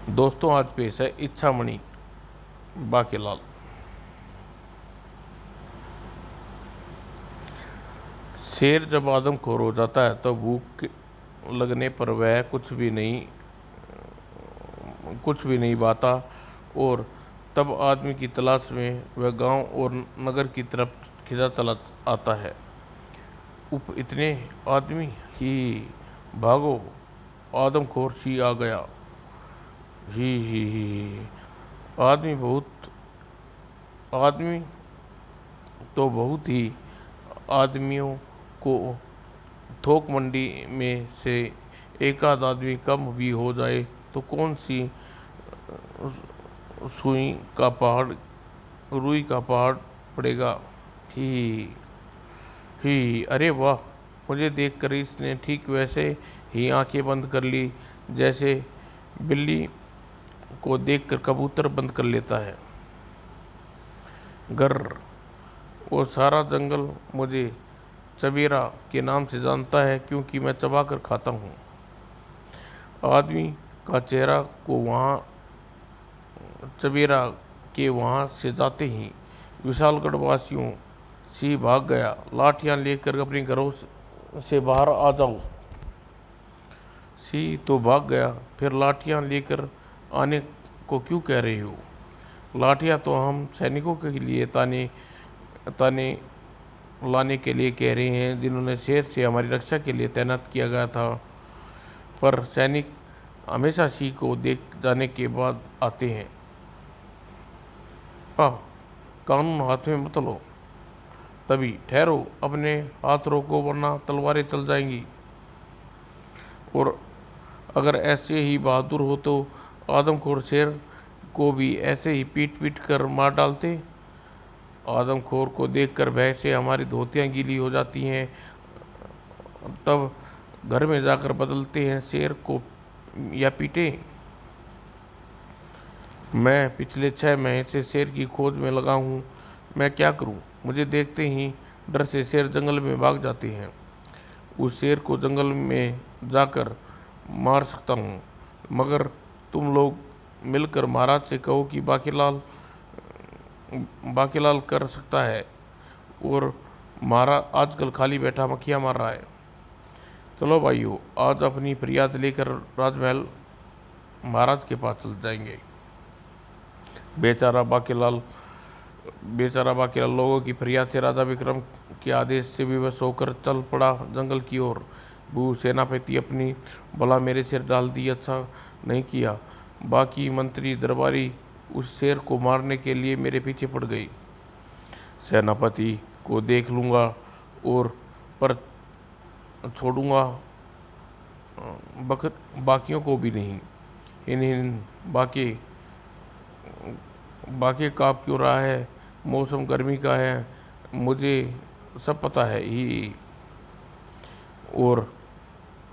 दोस्तों, आज पेश है इच्छामणि बाकेलाल। शेर जब आदमखोर हो जाता है तो भूख लगने पर वह कुछ भी नहीं बाता, और तब आदमी की तलाश में वह गांव और नगर की तरफ खिंचा चला आता है। उप इतने आदमी ही भागो, आदमखोर सी आ गया। ही आदमी बहुत आदमी तो बहुत ही आदमियों को थोक मंडी में से एक आध आदमी कम भी हो जाए तो कौन सी सुई का पहाड़ रुई का पहाड़ पड़ेगा। ही अरे वाह! मुझे देखकर इसने ठीक वैसे ही आंखें बंद कर ली जैसे बिल्ली को देखकर कबूतर बंद कर लेता है। गर वो सारा जंगल मुझे चबेरा के नाम से जानता है क्योंकि मैं चबा कर खाता हूँ। आदमी का चेहरा को वहाँ चबेरा के वहाँ से जाते ही विशालगढ़ वासियों सी भाग गया। लाठियाँ लेकर अपने घरों से बाहर आ जाओ। सी तो भाग गया, फिर लाठियाँ लेकर आने को क्यों कह रही हो? लाठियाँ तो हम सैनिकों के लिए ताने ताने लाने के लिए कह रहे हैं जिन्होंने शेर से हमारी रक्षा के लिए तैनात किया गया था। पर सैनिक हमेशा सी को देख जाने के बाद आते हैं। कानून हाथ में मत लो। तभी ठहरो, अपने हाथ रोको वरना तलवारें चल जाएंगी। और अगर ऐसे ही बहादुर हो तो आदमखोर शेर को भी ऐसे ही पीट पीट कर मार डालते। आदमखोर को देखकर भय से हमारी धोतियाँ गीली हो जाती हैं। तब घर में जाकर बदलते हैं शेर को या पीटे। मैं पिछले 6 महीने से शेर की खोज में लगा हूँ। मैं क्या करूँ? मुझे देखते ही डर से शेर जंगल में भाग जाते हैं। उस शेर को जंगल में जाकर मार सकता हूँ, मगर तुम लोग मिलकर महाराज से कहो कि बाकीलाल कर सकता है, और महाराज आजकल खाली बैठा मक्खियाँ मार रहा है। चलो भाइयों, आज अपनी फरियाद लेकर राजमहल महाराज के पास चल जाएंगे। बेचारा बाकीलाल लोगों की फरियाद से राजा विक्रम के आदेश से विवश होकर चल पड़ा जंगल की ओर। भू सेनापति अपनी भला मेरे सिर डाल दी, अच्छा नहीं किया। बाकी मंत्री दरबारी उस शेर को मारने के लिए मेरे पीछे पड़ गई। सेनापति को देख लूँगा और पर छोड़ूंगा बाकियों को भी नहीं। इन बाकी काँप क्यों रहा है? मौसम गर्मी का है, मुझे सब पता है ही। और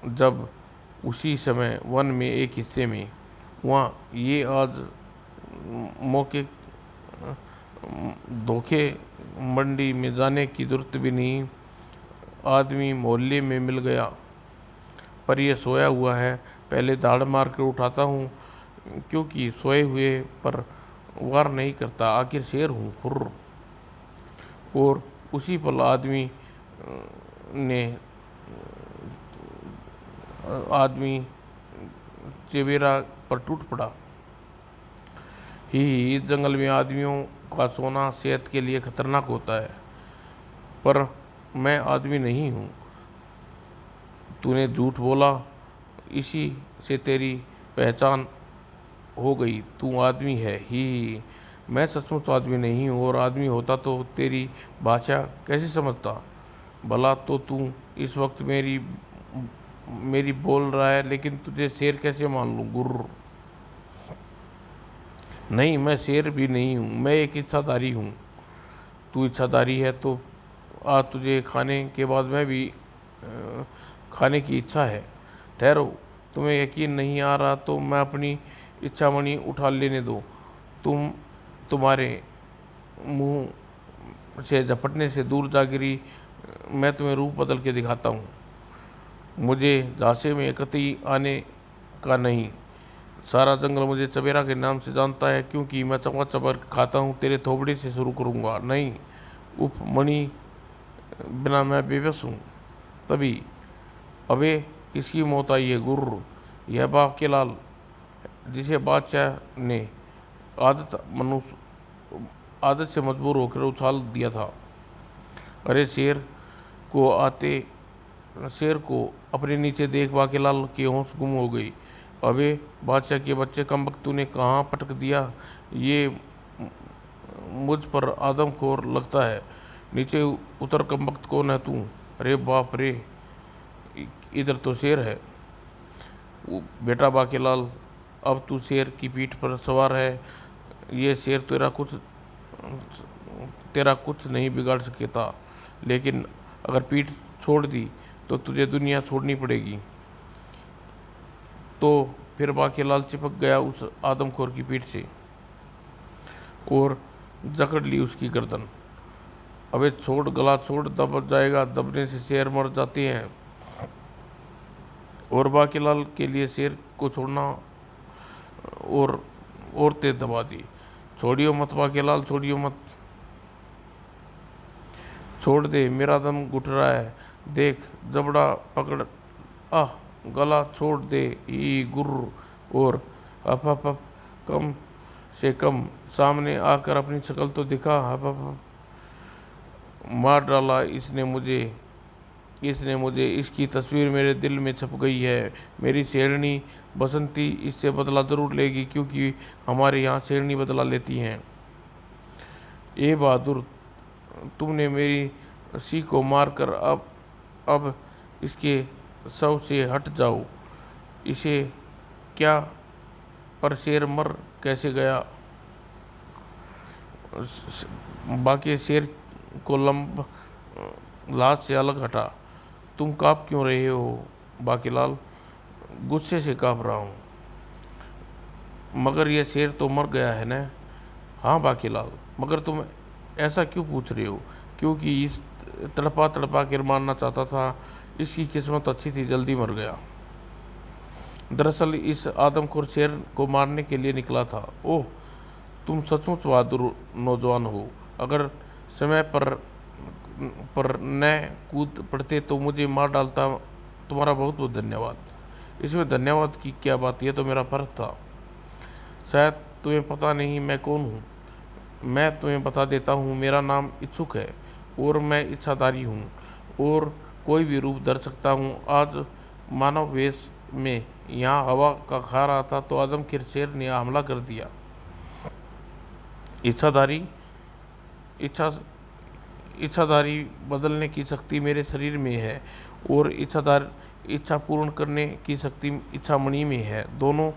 जब उसी समय वन में एक हिस्से में वहाँ ये आज मौके धोखे मंडी में जाने की जरूरत भी नहीं। आदमी मोहल्ले में मिल गया, पर यह सोया हुआ है। पहले दाड़ मार कर उठाता हूँ क्योंकि सोए हुए पर वार नहीं करता, आखिर शेर हूँ। फुर्र। और उसी पल आदमी चेबेरा पर टूट पड़ा। इस जंगल में आदमियों का सोना सेहत के लिए खतरनाक होता है, पर मैं आदमी नहीं हूँ। तूने झूठ बोला, इसी से तेरी पहचान हो गई। तू आदमी है ही। मैं सचमुच आदमी नहीं हूँ, और आदमी होता तो तेरी भाषा कैसे समझता? भला तो तू इस वक्त मेरी बोल रहा है, लेकिन तुझे शेर कैसे मान लूँ? गुर्र। नहीं, मैं शेर भी नहीं हूँ, मैं एक इच्छाधारी हूँ। तू इच्छाधारी है तो आज तुझे खाने के बाद मैं भी खाने की इच्छा है। ठहरो, तुम्हें यकीन नहीं आ रहा तो मैं अपनी इच्छामणि उठा लेने दो। तुम्हारे मुंह से झपटने से दूर जा गिरी। मैं तुम्हें रूप बदल के दिखाता हूँ। मुझे झांसे में कतई आने का नहीं। सारा जंगल मुझे चबेरा के नाम से जानता है, क्योंकि मैं चबा चबा खाता हूँ। तेरे थोबड़े से शुरू करूँगा। नहीं, उफ मणि, बिना मैं बेबस हूँ। तभी अबे किसकी मौत आई है गुर्र? यह बाप के लाल, जिसे बादशाह ने आदत से मजबूर होकर उछाल दिया था। अरे शेर को अपने नीचे देख बाकेलाल की होश गुम हो गई। अबे बादशाह के बच्चे, कमबख्त, तूने कहाँ पटक दिया? ये मुझ पर आदमखोर लगता है। नीचे उतर, कमबख्त, कौन है तू? अरे बाप रे, इधर तो शेर है। बेटा बाकेलाल, अब तू शेर की पीठ पर सवार है। ये शेर तेरा कुछ नहीं बिगाड़ सकता, लेकिन अगर पीठ छोड़ दी तो तुझे दुनिया छोड़नी पड़ेगी। तो फिर बाकेलाल चिपक गया उस आदमखोर की पीठ से और जकड़ ली उसकी गर्दन। अबे छोड़, गला छोड़, दब जाएगा। दबने से शेर मर जाते हैं। और बाकेलाल के लिए शेर को छोड़ना और तेज दबा दी। छोड़ियो मत बाकेलाल, छोड़ियो मत। छोड़ दे, मेरा दम घुट रहा है। देख, जबड़ा पकड़। आह, गला छोड़ दे ही गुर्र। और हप हप हप, कम से कम सामने आकर अपनी शक्ल तो दिखा। हप हप हप। मार डाला इसने मुझे। इसकी तस्वीर मेरे दिल में छप गई है। मेरी शेरनी बसंती इससे बदला ज़रूर लेगी, क्योंकि हमारे यहाँ शेरनी बदला लेती हैं। ए बहादुर, तुमने मेरी सी को मारकर अब इसके शव से हट जाओ। इसे क्या? पर शेर मर कैसे गया? बाकी शेर को लाश से अलग हटा। तुम काँप क्यों रहे हो बाकेलाल? गुस्से से काँप रहा हूँ। मगर यह शेर तो मर गया है ना? हाँ बाकेलाल, मगर तुम ऐसा क्यों पूछ रहे हो? क्योंकि इस तड़पा तड़पा कर मारना चाहता था। इसकी किस्मत अच्छी थी, जल्दी मर गया। दरअसल इस आदमखोर शेर को मारने के लिए निकला था। ओह, तुम सचमुच बहादुर नौजवान हो। अगर समय पर न कूद पड़ते तो मुझे मार डालता। तुम्हारा बहुत बहुत धन्यवाद। इसमें धन्यवाद की क्या बात? यह तो मेरा फर्ज था। शायद तुम्हें पता नहीं मैं कौन हूँ। मैं तुम्हें बता देता हूँ। मेरा नाम इच्छुक है और मैं इच्छाधारी हूँ और कोई भी रूप धर सकता हूँ। आज मानव वेश में यहाँ हवा का खा रहा था तो आदमखोर शेर ने हमला कर दिया। इच्छाधारी बदलने की शक्ति मेरे शरीर में है और इच्छा पूर्ण करने की शक्ति इच्छामणि में है। दोनों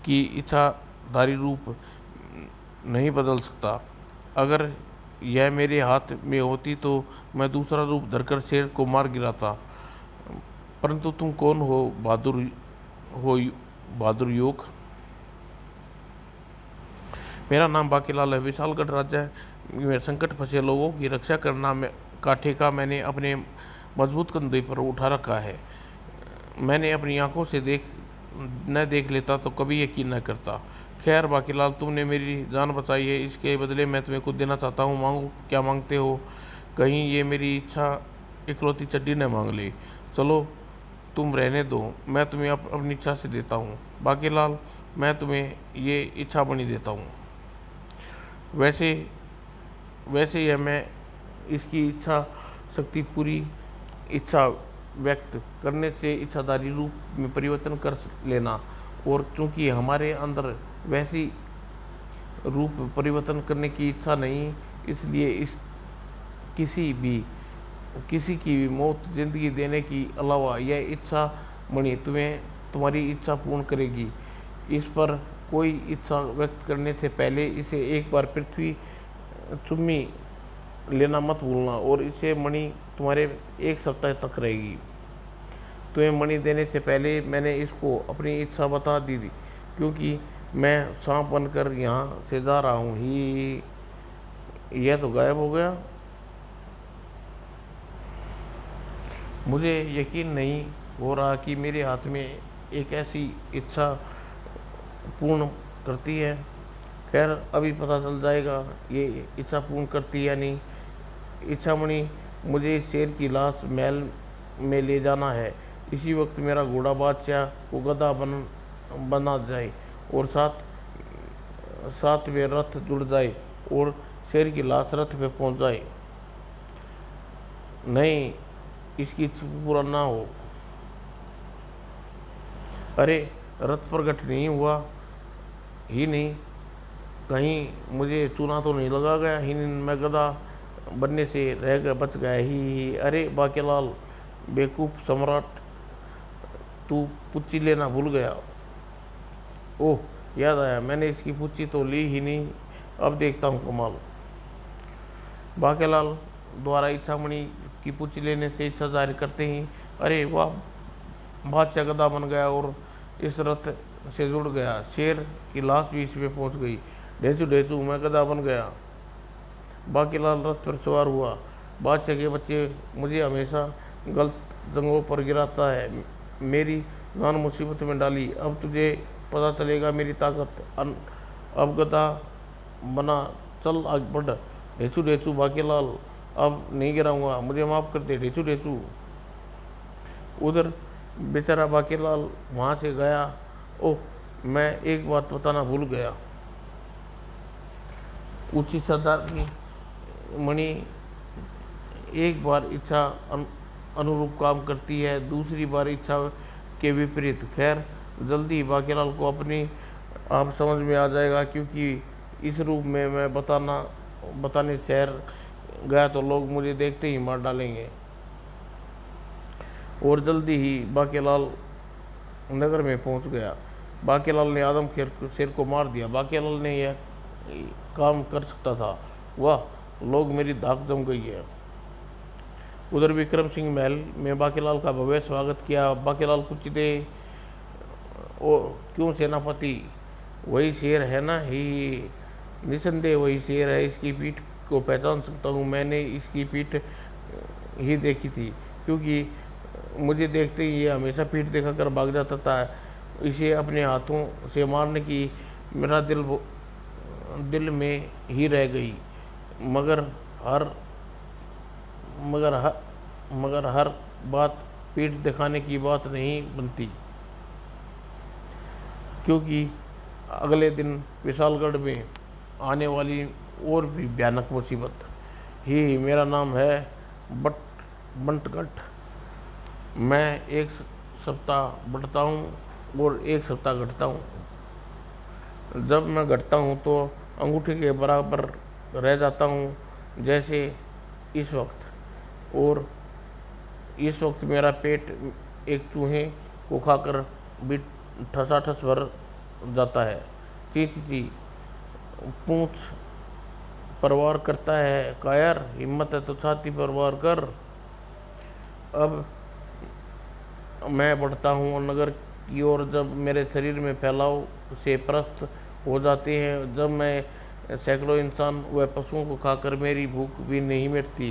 की इच्छाधारी रूप नहीं बदल सकता। अगर यह मेरे हाथ में होती तो मैं दूसरा रूप धरकर शेर को मार गिराता। परंतु तुम कौन हो बहादुर युवक? मेरा नाम बाकेलाल है। विशालगढ़ राज्य में संकट फंसे लोगों की रक्षा करना का ठेका मैंने अपने मजबूत कंधे पर उठा रखा है। मैंने अपनी आंखों से न देख लेता तो कभी यकीन न करता। खैर बाकेलाल, तुमने मेरी जान बचाई है, इसके बदले मैं तुम्हें कुछ देना चाहता हूँ। मांगो, क्या मांगते हो? कहीं ये मेरी इच्छा इकलौती चड्डी न मांग ले। चलो, तुम रहने दो, मैं तुम्हें अपनी इच्छा से देता हूँ। बाकेलाल, मैं तुम्हें ये इच्छा बनी देता हूँ। वैसे यह मैं इसकी इच्छा शक्ति पूरी इच्छा व्यक्त करने से इच्छाधारी रूप में परिवर्तन कर लेना। और क्योंकि हमारे अंदर वैसी रूप परिवर्तन करने की इच्छा नहीं, इसलिए किसी की भी मौत जिंदगी देने की अलावा यह इच्छा मणि तुम्हारी इच्छा पूर्ण करेगी। इस पर कोई इच्छा व्यक्त करने से पहले इसे एक बार पृथ्वी चुम्मी लेना मत भूलना और इसे मणि तुम्हारे 1 सप्ताह तक रहेगी। तुम्हें मणि देने से पहले मैंने इसको अपनी इच्छा बता दी थी, क्योंकि मैं सांप बनकर यहाँ से जा रहा हूँ। यह तो गायब हो गया। मुझे यकीन नहीं हो रहा कि मेरे हाथ में एक ऐसी इच्छा पूर्ण करती है। खैर अभी पता चल जाएगा ये इच्छा पूर्ण करती है या नहीं। इच्छामणि, मुझे इस शेर की लाश महल में ले जाना है। इसी वक्त मेरा घोड़ा बादशाह को गधा बना जाए और साथ में रथ जुड़ जाए और शेर की लाश रथ पे पहुंच जाए। नहीं, इसकी इच्छा पूरा ना हो। अरे, रथ प्रकट नहीं हुआ ही नहीं, कहीं मुझे चूना तो नहीं लगा गया ही नहीं, मैं गधा बनने से रह गया, बच गया ही। अरे बाकेलाल, बेवकूफ़ सम्राट, तू पुच्ची लेना भूल गया। ओह, याद आया, मैंने इसकी पुच्ची तो ली ही नहीं, अब देखता हूँ कमाल। बाकेलाल द्वारा इच्छामणि की पुच्ची लेने से इच्छा जाहिर करते ही, अरे वाह, बादशाह गधा बन गया और इस रथ से जुड़ गया। शेर की लाश भी इसमें पहुंच गई। ढेंचू ढेंचू, मैं गधा बन गया। बाकीलाल रथ पर सवार हुआ। बादशाह के बच्चे मुझे हमेशा गलत जंगों पर गिराता है, मेरी जान मुसीबत में डाली। अब तुझे पता चलेगा मेरी ताकत। अब गधा बना, चल आगे बढ़। ढेंचू ढेंचू, बाकीलाल अब नहीं गिराऊंगा, मुझे माफ़ कर दे ढेंचू ढेंचू। उधर बेचारा बाकीलाल वहाँ से गया। ओह, मैं एक बात बताना भूल गया। ऊंची सरदार की मणि एक बार इच्छा अनुरूप काम करती है, दूसरी बार इच्छा के विपरीत। खैर, जल्दी बाकीलाल को अपनी आप समझ में आ जाएगा, क्योंकि इस रूप में मैं बताने शहर गया तो लोग मुझे देखते ही मार डालेंगे। और जल्दी ही बाकीलाल नगर में पहुंच गया। बाकीलाल ने आदम शेर को मार दिया। बाकीलाल ने यह काम कर सकता था। वाह, लोग मेरी धाक जम गई है। उधर विक्रम सिंह महल में बाकीलाल का भव्य स्वागत किया। बाकीलाल कुछ दे, ओ क्यों सेनापति, वही शेर है ना? ही, निसंदेह वही शेर है। इसकी पीठ को पहचान सकता हूँ, मैंने इसकी पीठ ही देखी थी, क्योंकि मुझे देखते ही ये हमेशा पीठ दिखाकर भाग जाता था। इसे अपने हाथों से मारने की मेरा दिल में ही रह गई, मगर हर बात पीठ दिखाने की बात नहीं बनती, क्योंकि अगले दिन विशालगढ़ में आने वाली और भी भयानक मुसीबत ही। मेरा नाम है बंटगढ़। मैं एक सप्ताह बढ़ता हूँ और एक सप्ताह घटता हूँ। जब मैं घटता हूँ तो अंगूठे के बराबर रह जाता हूँ, जैसे इस वक्त। और इस वक्त मेरा पेट एक चूहे को खाकर भी ठसाठस भर जाता है। ची ची ची, पूंछ परवार करता है। कायर, हिम्मत है तो छाती पर वार कर। अब मैं बढ़ता हूँ और नगर की ओर। जब मेरे शरीर में फैलाव से प्रस्त हो जाते हैं, जब मैं सैकड़ों इंसान व पशुओं को खाकर मेरी भूख भी नहीं मिटती।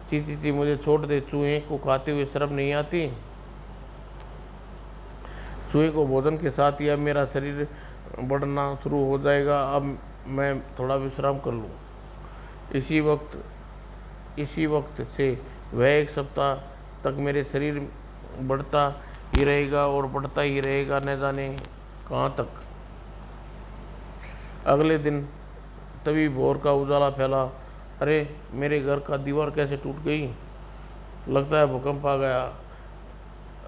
चीची ची, मुझे छोड़ दे, चूहे को खाते हुए शर्म नहीं आती? चूहे को भोजन के साथ ही अब मेरा शरीर बढ़ना शुरू हो जाएगा। अब मैं थोड़ा विश्राम कर लूँ। इसी वक्त से वह एक सप्ताह तक मेरे शरीर बढ़ता ही रहेगा और बढ़ता ही रहेगा, न जाने कहाँ तक। अगले दिन तभी भोर का उजाला फैला। अरे, मेरे घर का दीवार कैसे टूट गई? लगता है भूकंप आ गया।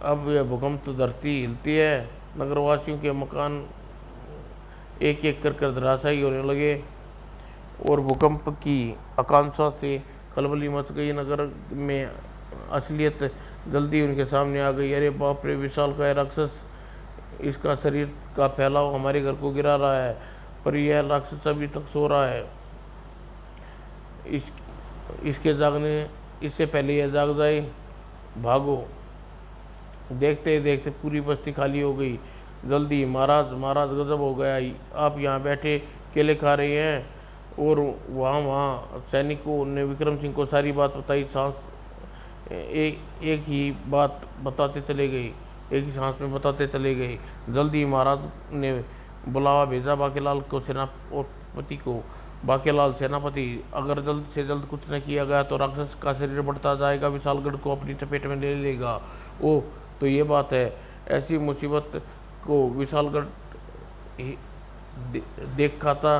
अब यह भूकंप तो धरती हिलती है। नगरवासियों के मकान एक एक कर धराशायी होने लगे और भूकंप की आकांक्षा से खलबली मच गई। नगर में असलियत जल्दी उनके सामने आ गई। अरे बाप रे, विशालकाय राक्षस, इसका शरीर का फैलाव हमारे घर को गिरा रहा है, पर यह राक्षस अभी तक सो रहा है। इसके जागने इससे पहले यह जाग जाए। भागो। देखते ही देखते पूरी बस्ती खाली हो गई। जल्दी, महाराज महाराज, गजब हो गया, आप यहाँ बैठे केले खा रहे हैं? और वहाँ सैनिकों ने विक्रम सिंह को सारी बात बताई। एक ही बात बताते चले गए, एक ही सांस में बताते चले गए। जल्दी महाराज ने बुलावा भेजा बाकीलाल को सेनापति को। बाकीलाल सेनापति, अगर जल्द से जल्द कुछ न किया गया तो राक्षस का शरीर बढ़ता जाएगा, विशालगढ़ को अपनी चपेट में ले लेगा। ओह, तो ये बात है। ऐसी मुसीबत को विशालगढ़ दिखाता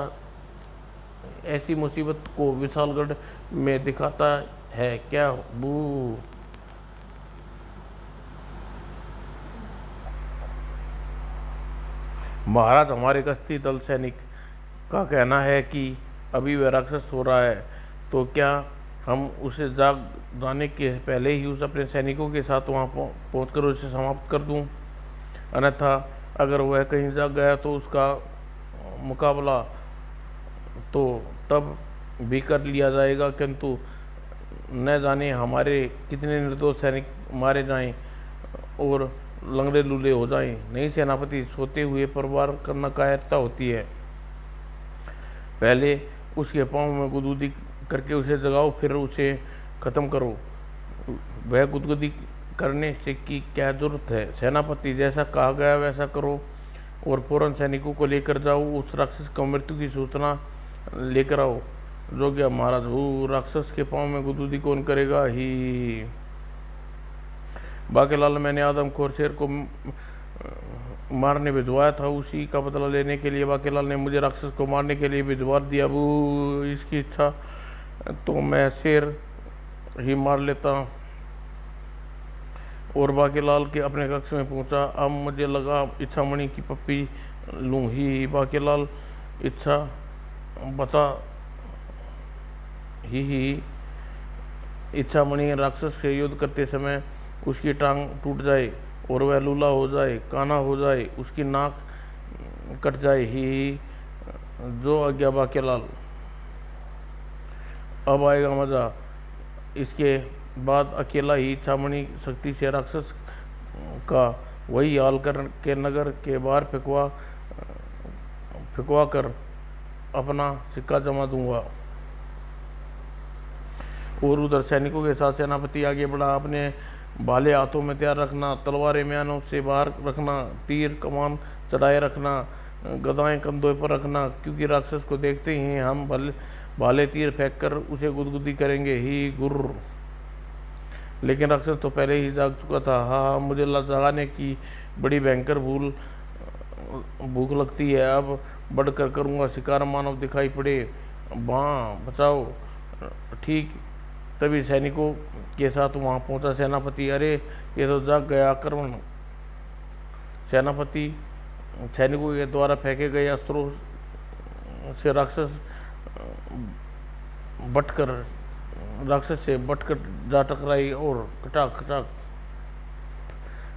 ऐसी मुसीबत को विशालगढ़ में दिखाता है क्या? बू। महाराज, हमारे गश्ती दल सैनिक का कहना है कि अभी वह राक्षस हो रहा है, तो क्या हम उसे जाग जाने के पहले ही उस अपने सैनिकों के साथ वहां पहुंचकर उसे समाप्त कर दूं? अन्यथा अगर वह कहीं जाग गया तो उसका मुकाबला तो तब भी कर लिया जाएगा, किंतु न जाने हमारे कितने निर्दोष सैनिक मारे जाएं और लंगड़े लूले हो जाएं। नहीं सेनापति, सोते हुए परवार करना कायरता होती है। पहले उसके पाँव में गुदगुदी करके उसे जगाओ, फिर उसे ख़त्म करो। वह गुदगुदी करने से की क्या जरूरत है? सेनापति, जैसा कहा गया वैसा करो और फौरन सैनिकों को लेकर जाओ। उस राक्षस को मृत्यु की सूचना लेकर आओ। जो गया महाराज। वो राक्षस के पाँव में गुदगुदी कौन करेगा ही? बाकीलाल, मैंने आदमखोर शेर को मारने भिजवाया था, उसी का बदला लेने के लिए बाकीलाल ने मुझे राक्षस को मारने के लिए भिजवा दिया। वो इसकी इच्छा तो मैं शेर ही मार लेता। और बाकीलाल के अपने कक्ष में पहुंचा। अब मुझे लगा इच्छामणि की पप्पी लूँ ही। बाकीलाल, इच्छा बता ही। इच्छामणि राक्षस से युद्ध करते समय उसकी टांग टूट जाए और वह लूला हो जाए, काना हो जाए, उसकी नाक कट जाए ही। जो आज्ञा बाकीलाल। अब आएगा मजा। इसके बाद अकेला ही इच्छामणि शक्ति से राक्षस का वही हाल कर के नगर के बाहर फिकवा कर अपना सिक्का जमा दूंगा। और उधर सैनिकों के साथ सेनापति आगे बढ़ा। अपने भाले हाथों में तैयार रखना, तलवारें म्यानों से बाहर रखना, तीर कमान चढ़ाए रखना, गदाएं कंधों पर रखना, क्योंकि राक्षस को देखते ही हम भाले तीर फेंक कर उसे गुदगुदी करेंगे ही। गुर्र। लेकिन राक्षस तो पहले ही जाग चुका था। हाँ, मुझे जगाने की बड़ी भयंकर भूख लगती है। अब बढ़कर करूँगा शिकार। मानव दिखाई पड़े, बाँ बचाओ। ठीक तभी सैनिकों के साथ वहां पहुंचा सेनापति। अरे, ये तो जाग गया। आक्रमण। सेनापति सैनिकों के द्वारा फेंके गए अस्त्रों से राक्षस से बटकर जा टकराई और खटाक खटाक।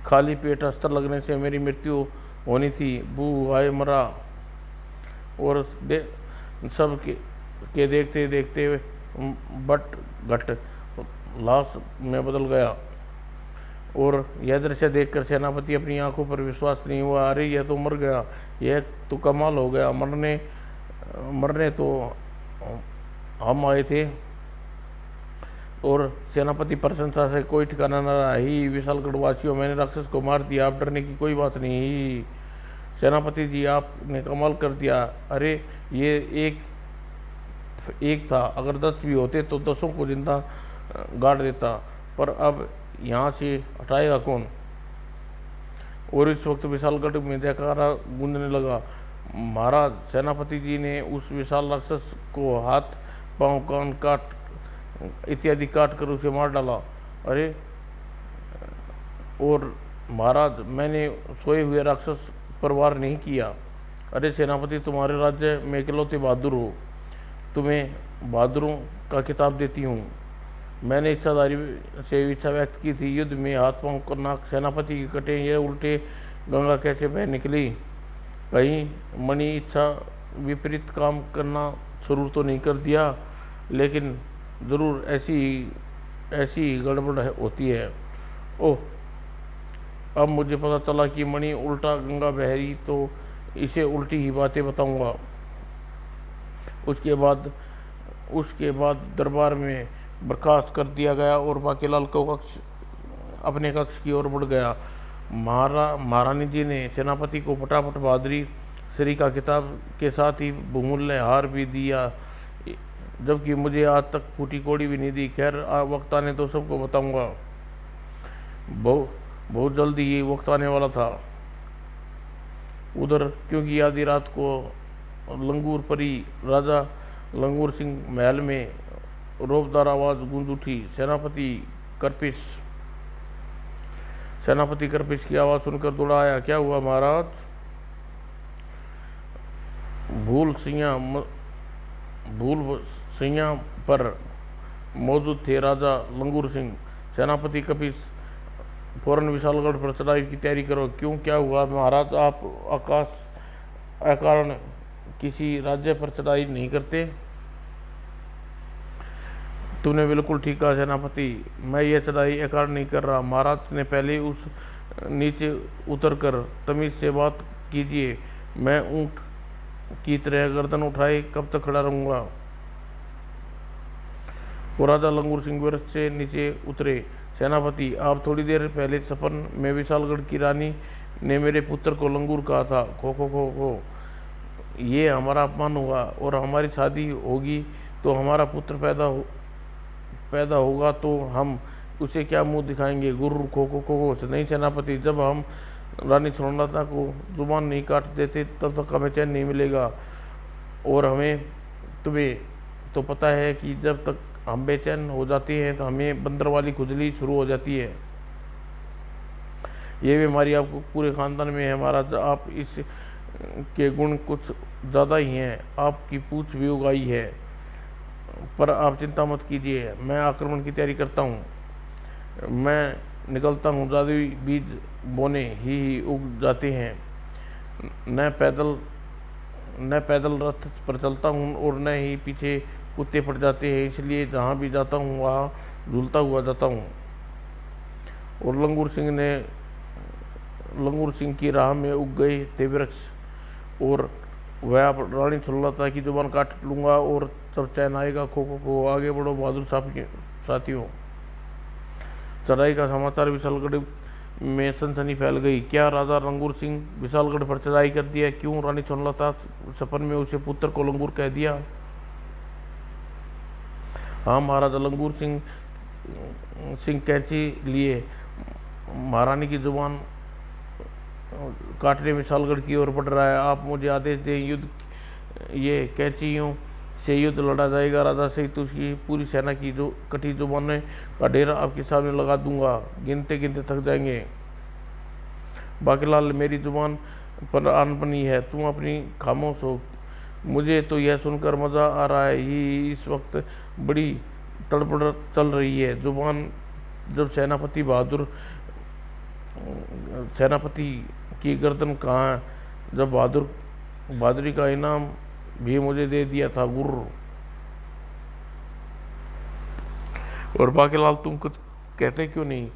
खाली पेट अस्त्र लगने से मेरी मृत्यु होनी थी। बू आए मरा। और सब के देखते देखते बट घट लाश में बदल गया। और यह दृश्य देखकर सेनापति अपनी आंखों पर विश्वास नहीं हुआ। अरे, यह तो मर गया। यह तो कमाल हो गया। मरने तो हम आए थे। और सेनापति प्रशंसा से कोई ठिकाना न रहा ही। विशालगढ़ वासियों, मैंने राक्षस को मार दिया। अब डरने की कोई बात नहीं। सेनापति जी, आपने कमाल कर दिया। अरे, ये एक था, अगर 10 भी होते तो 10 को जिंदा गाड़ देता, पर अब यहाँ से हटाएगा कौन? और इस वक्त विशालगढ़ में जयकारा गूंजने लगा। महाराज, सेनापति जी ने उस विशाल राक्षस को हाथ पांव कान काट इत्यादि काट कर उसे मार डाला। अरे, और महाराज, मैंने सोए हुए राक्षस पर वार नहीं किया। अरे सेनापति, तुम्हारे राज्य में इकलौते बहादुर हो। तुम्हें बहादुरों का खिताब देती हूँ। मैंने इच्छाधारी से इच्छा व्यक्त की थी। युद्ध में हाथ पांव करना। सेनापति के कटे ये उल्टे गंगा कैसे बह निकली? कहीं मणि इच्छा विपरीत काम करना शुरू तो नहीं कर दिया, लेकिन ज़रूर ऐसी गड़बड़ होती है। ओह, अब मुझे पता चला कि मणि उल्टा गंगा बह रही, तो इसे उल्टी ही बातें बताऊंगा। उसके बाद दरबार में बर्खास्त कर दिया गया और बाकीलाल को अपने कक्ष की ओर बढ़ गया। महारानी जी ने सेनापति को फटाफट बहादुरी श्री का किताब के साथ ही बहुमूल्य हार भी दिया, जबकि मुझे आज तक फूटी कौड़ी भी नहीं दी। खैर, वक्त आने तो सबको बताऊंगा। बहुत जल्दी ये वक्त आने वाला था उधर, क्योंकि आधी रात को लंगूर परी राजा लंगूर सिंह महल में रोबदार आवाज गूंज उठी। सेनापति करपिश की आवाज सुनकर दौड़ा आया। क्या हुआ महाराज? भूल सिंह पर मौजूद थे राजा लंगूर सिंह। सेनापति कपिश, फौरन विशालगढ़ पर चढ़ाई की तैयारी करो। क्यों, क्या हुआ महाराज? आप अकारण किसी राज्य पर चढ़ाई नहीं करते? तूने बिल्कुल ठीक कहा सेनापति, मैं ये चढ़ाई अकारण नहीं कर रहा। महाराज ने पहले उस नीचे उतरकर तमीज से बात कीजिए। मैं ऊंट की तरह गर्दन उठाए कब तक खड़ा रहूंगा? वो राजा लंगूर सिंह वृक्ष से नीचे उतरे। सेनापति, आप थोड़ी देर पहले सपन में विशालगढ़ की रानी ने मेरे पुत्र को लंगूर कहा था। खो खो खो खो, ये हमारा अपमान हुआ। और हमारी शादी होगी तो हमारा पुत्र पैदा होगा तो हम उसे क्या मुंह दिखाएंगे? गुरु खो खो खो खो। नहीं सेनापति, जब हम रानी सुनलता को जुबान नहीं काट देते तब तक हमें चैन नहीं मिलेगा। और तुम्हें तो पता है कि जब तक हम बेचैन हो जाते हैं तो हमें बंदर वाली खुजली शुरू हो जाती है। ये बीमारी आपको पूरे खानदान में है महाराज। आप इस के गुण कुछ ज़्यादा ही हैं। आपकी पूछ भी उगाई है, पर आप चिंता मत कीजिए, मैं आक्रमण की तैयारी करता हूँ। मैं निकलता हूँ, जादुई बीज बोने ही उग जाते हैं। न पैदल रथ पर चलता हूँ और न ही पीछे कुत्ते पड़ जाते हैं, इसलिए जहाँ भी जाता हूँ वहाँ झूलता हुआ जाता हूँ। और लंगूर सिंह की राह में उग गए थे वृक्ष, और वह आप रानी सुनलता की जुबान काट लूँगा और सब चैन आएगा। खो खो खो, आगे बढ़ो बहादुर साथियों। चढ़ाई का समाचार विशालगढ़ में सनसनी फैल गई। क्या राजा लंगूर सिंह विशालगढ़ पर चढ़ाई कर दिया? क्यों, रानी सुनलता सपन में उसे पुत्र को लंगूर कह दिया? हाँ, महाराजा लंगूर सिंह कैंची लिए महारानी की जुबान काटने विशालगढ़ की ओर बढ़ रहा है। आप मुझे आदेश दें, ये कैंचियों से युद्ध लड़ा जाएगा। राजा सहित उसकी पूरी सेना की जो कटी जुबानें का ढेर आपके सामने लगा दूंगा, गिनते गिनते थक जाएंगे। बाकीलाल, मेरी जुबान पर आन बनी है, तुम अपनी खामोश हो। मुझे तो यह सुनकर मज़ा आ रहा है। ही इस वक्त बड़ी तड़पड़ चल रही है जुबान। जब सेनापति की गर्दन कहाँ है? जब बहादुरी का इनाम भी मुझे दे दिया था गुरु। और बाकीलाल, तुम कुछ कहते क्यों नहीं?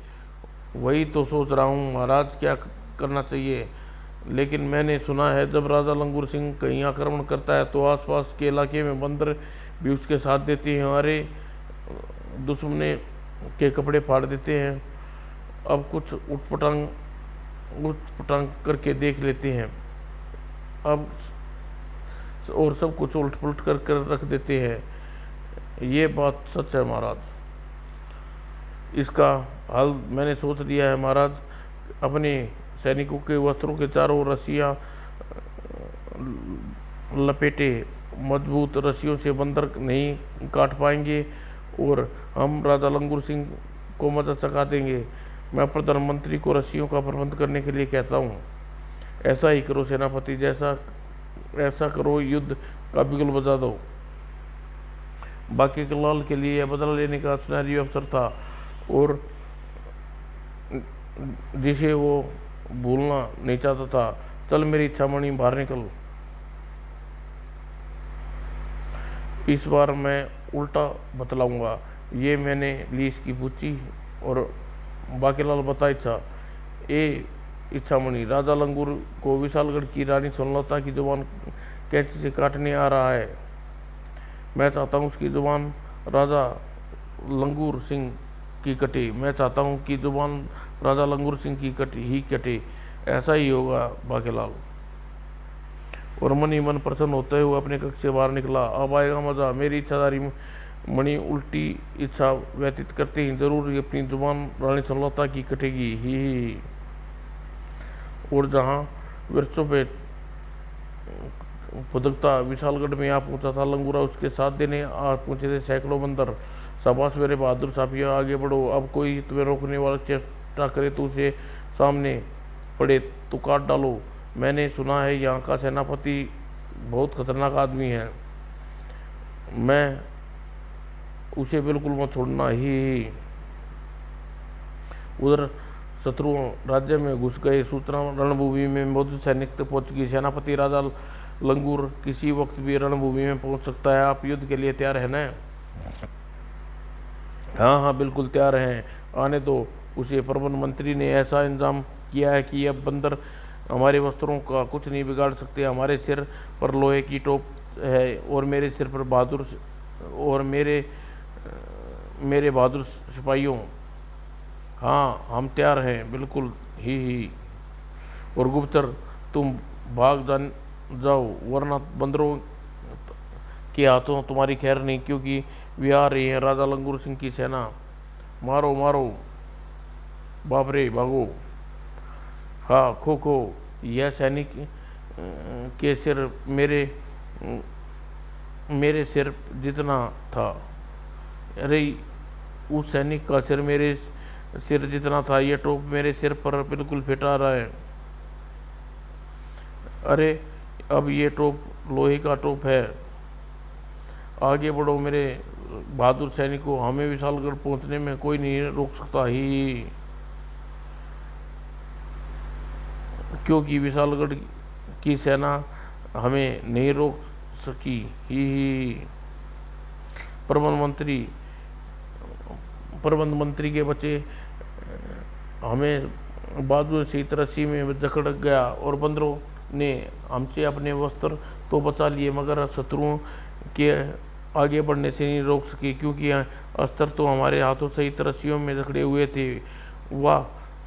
वही तो सोच रहा हूँ महाराज, क्या करना चाहिए। लेकिन मैंने सुना है जब राजा लंगूर सिंह कहीं आक्रमण करता है तो आसपास के इलाके में बंदर भी उसके साथ देते हैं। अरे, दुश्मने के कपड़े फाड़ देते हैं। अब कुछ उठपटांग करके देख लेते हैं अब, और सब कुछ उलट पुलट कर रख देते हैं। ये बात सच है महाराज। इसका हल मैंने सोच लिया है महाराज। अपने सैनिकों के वस्त्रों के चारों रस्सियाँ लपेटे, मजबूत रस्सियों से बंदर नहीं काट पाएंगे और हम राजा लंगूर सिंह को मदद चखा देंगे। मैं प्रधानमंत्री को रस्सियों का प्रबंध करने के लिए कहता हूँ। ऐसा ही करो सेनापति, ऐसा करो, युद्ध का बिगुल बजा दो। बाकीलाल के लिए बदला लेने का सुनहरी अवसर था और जिसे वो भूलना नहीं चाहता था। चल मेरी इच्छामणि, बाहर निकल। इस बार मैं उल्टा बतलाऊंगा। ये मैंने ली इसकी पूछी और बाकीलाल बता इच्छामणि, राजा लंगूर को विशालगढ़ की रानी सुनलता की जुबान कैंची से काटने आ रहा है। मैं चाहता हूँ उसकी जुबान राजा लंगूर सिंह की कटे। मैं चाहता हूँ कि जुबान राजा लंगूर सिंह की कटे। ऐसा ही होगा बाकीलाल। और मन ही मन प्रसन्न होते हुए अपने कक्ष से बाहर निकला। अब आएगा मजा। मेरी इच्छाधारी मणि उल्टी इच्छा व्यतीत करते ही जरूर ही अपनी जुबान रानी सुनलता की कटेगी ही। और जहाँ वृक्षों पे फुदकता विशालगढ़ में आ पहुंचा था लंगूरा, उसके साथ देने आ पहुंचे थे सैकड़ों बंदर। शाबाश मेरे बहादुर साफिया, आगे बढ़ो। अब कोई तुम्हें रोकने वाला चेष्टा करे तो उसे सामने पड़े तो काट डालो। मैंने सुना है यहाँ का सेनापति बहुत खतरनाक आदमी है, मैं उसे बिल्कुल मत छोड़ना ही। उधर शत्रु राज्य में घुस गए। सूचना रणभूमि में मौजूद सैनिक तक पहुंच गई। सेनापति राजा लंगूर किसी वक्त भी रणभूमि में पहुंच सकता है। आप युद्ध के लिए तैयार है ना? हाँ हाँ बिल्कुल तैयार हैं, आने दो उसे। प्रबंध मंत्री ने ऐसा इंतजाम किया है कि अब बंदर हमारे वस्त्रों का कुछ नहीं बिगाड़ सकते। हमारे सिर पर लोहे की टोप है और मेरे सिर पर बहादुर और मेरे बहादुर सिपाहियों। हाँ हम तैयार हैं बिल्कुल ही। और गुप्तचर तुम भाग जाओ वरना बंदरों के हाथों तुम्हारी खैर नहीं, क्योंकि वे आ रही है राजा लंगूर सिंह की सेना। मारो मारो, बाप रे भागो। हाँ खो खो। यह सैनिक के सिर मेरे सिर जितना था। अरे उस सैनिक का सिर मेरे सिर जितना था। यह टोप मेरे सिर पर बिल्कुल फिट आ रहा है। अरे अब ये टोप लोहे का टोप है। आगे बढ़ो मेरे बहादुर सैनिकों, हमें विशालगढ़ पहुंचने में कोई नहीं रोक सकता ही, क्योंकि विशालगढ़ की सेना हमें नहीं रोक सकी ही। प्रबंध मंत्री के बच्चे हमें बाजू से इस रस्सी में जकड़ गया और बंदरों ने हमसे अपने वस्त्र तो बचा लिए मगर शत्रुओं के आगे बढ़ने से नहीं रोक सके, क्योंकि अस्त्र तो हमारे हाथों सहित रस्सियों में जकड़े हुए थे। वाह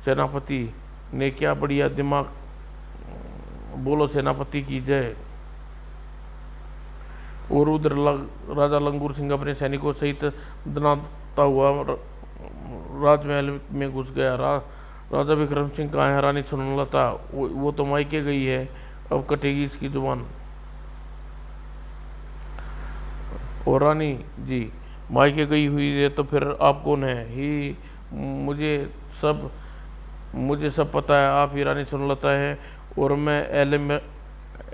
सेनापति ने क्या बढ़िया दिमाग, बोलो सेनापति की जय। और उधर राजा लंगूर सिंह अपने सैनिकों सहित दनाता हुआ राजमहल में घुस गया। राजा विक्रम सिंह कहाँ है? रानी सुनलता वो तो मायके गई है, अब कटेगी इसकी जुबान। और रानी जी मायके गई हुई है तो फिर आप कौन है ही? मुझे सब पता है, आप ही रानी सुनलता है और मैं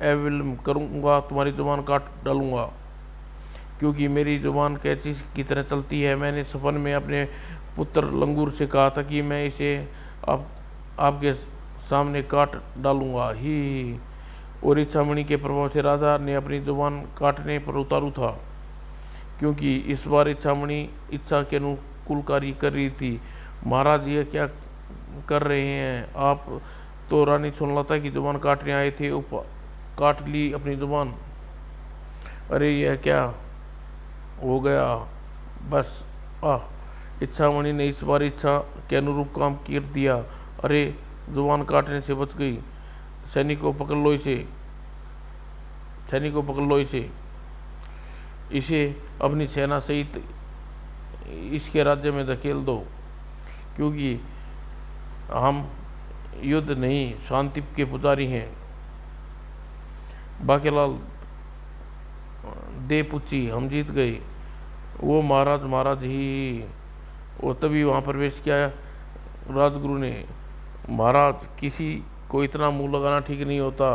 एविल्म करूँगा, तुम्हारी जुबान काट डालूँगा, क्योंकि मेरी जुबान कैंची की तरह चलती है। मैंने सपन में अपने पुत्र लंगूर से कहा था कि मैं इसे आपके सामने काट डालूँगा ही। और इच्छामणि के प्रभाव से राजा ने अपनी जुबान काटने पर उतारू था, क्योंकि इस बार इच्छामणि इच्छा के अनुकूल कार्य कर रही थी। महाराज ये क्या कर रहे हैं आप? तो रानी सुनलता की जुबान काटने आए थे, काट ली अपनी जुबान। अरे यह क्या हो गया? बस इच्छामणि ने इस बार इच्छा के अनुरूप काम कर दिया। अरे जुबान काटने से बच गई। सैनिकों पकड़ लो इसे। इसे अपनी सेना सहित इसके राज्य में धकेल दो, क्योंकि हम युद्ध नहीं शांति के पुजारी हैं। बाकेलाल दे पूछी, हम जीत गए। वो महाराज ही। और तभी वहाँ प्रवेश किया राजगुरु ने। महाराज किसी को इतना मुंह लगाना ठीक नहीं होता।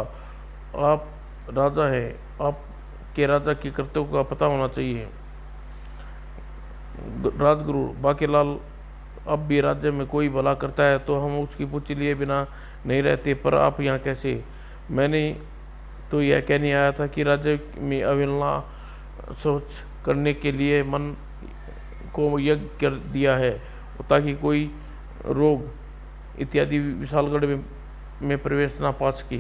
आप राजा हैं, आपके राजा के कर्तव्य का पता होना चाहिए। राजगुरु बाकेलाल अब भी राज्य में कोई भला करता है तो हम उसकी पूछ लिए बिना नहीं रहते, पर आप यहाँ कैसे? मैंने तो यह कहने आया था कि राज्य में अविलंबना सोच करने के लिए मन को यज्ञ कर दिया है, ताकि कोई रोग इत्यादि विशालगढ़ में प्रवेश ना पा सके।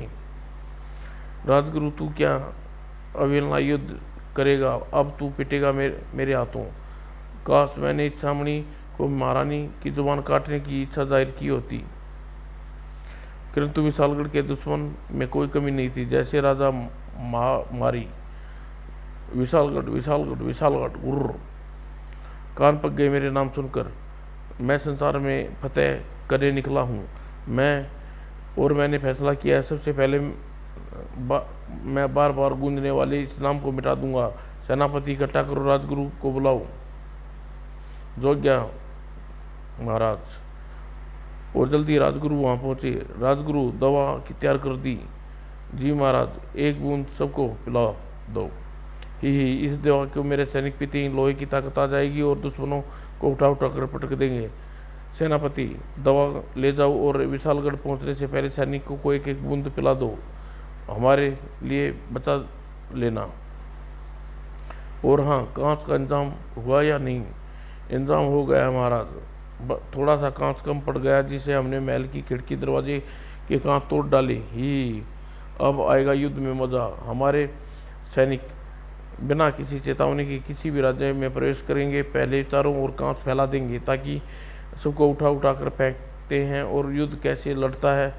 राजगुरु तू क्या अविलंबना युद्ध करेगा? अब तू पिटेगा मेरे हाथों। काश मैंने इच्छामणि को महारानी की जुबान काटने की इच्छा जाहिर की होती, किंतु विशालगढ़ के दुश्मन में कोई कमी नहीं थी। जैसे राजा मारी। विशालगढ़ विशालगढ़ विशालगढ़ गुर्र। कान पक गए मेरे नाम सुनकर। मैं संसार में फतेह करने निकला हूँ। मैंने फैसला किया है, सबसे पहले मैं बार बार गूंजने वाले इस नाम को मिटा दूंगा। सेनापति इकट्ठा करो, राजगुरु को बुलाओ। जोग्या महाराज। और जल्दी राजगुरु वहाँ पहुँचे। राजगुरु दवा की तैयार कर दी। जी महाराज, एक बूंद सबको पिला दो। ही इस दवा को मेरे सैनिक पीते ही लोहे की ताकत आ जाएगी और दुश्मनों को उठा उठा कर पटक देंगे। सेनापति, दवा ले जाओ और विशालगढ़ पहुंचने से पहले सैनिकों को एक एक बूंद पिला दो। हमारे लिए बचा लेना। और हाँ, कांच का इंतजाम हुआ या नहीं? इंतजाम हो गया महाराज। थोड़ा सा कांच कम पड़ गया, जिसे हमने महल की खिड़की दरवाजे के कांच तोड़ डाले। ही अब आएगा युद्ध में मजा। हमारे सैनिक बिना किसी चेतावनी के किसी भी राज्य में प्रवेश करेंगे। पहले चारों ओर कांच फैला देंगे ताकि सबको उठा उठा कर फेंकते हैं। और युद्ध कैसे लड़ता है,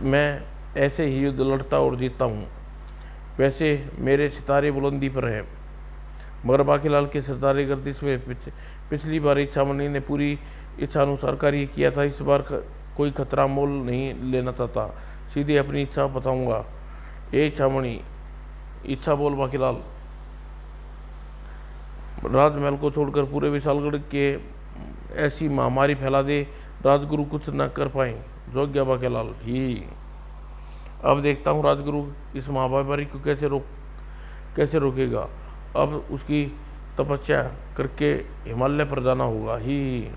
मैं ऐसे ही युद्ध लड़ता और जीतता हूँ। वैसे मेरे सितारे बुलंदी पर हैं, मगर बाकीलाल के सितारे गर्दिश में पिछली बार इच्छामणि ने पूरी इच्छा अनुसार कार्य किया था। इस बार कोई खतरा मोल नहीं लेना चाहता, सीधे अपनी इच्छा बताऊंगा। ये इच्छामणि, इच्छा बोल बाकीलाल। राजमहल को छोड़कर पूरे विशालगढ़ के ऐसी महामारी फैला दे, राजगुरु कुछ न कर पाए। जोग्या बाकीलाल। ही अब देखता हूँ राजगुरु इस महामारी को कैसे रोकेगा। अब उसकी तपस्या करके हिमालय पर जाना होगा। ही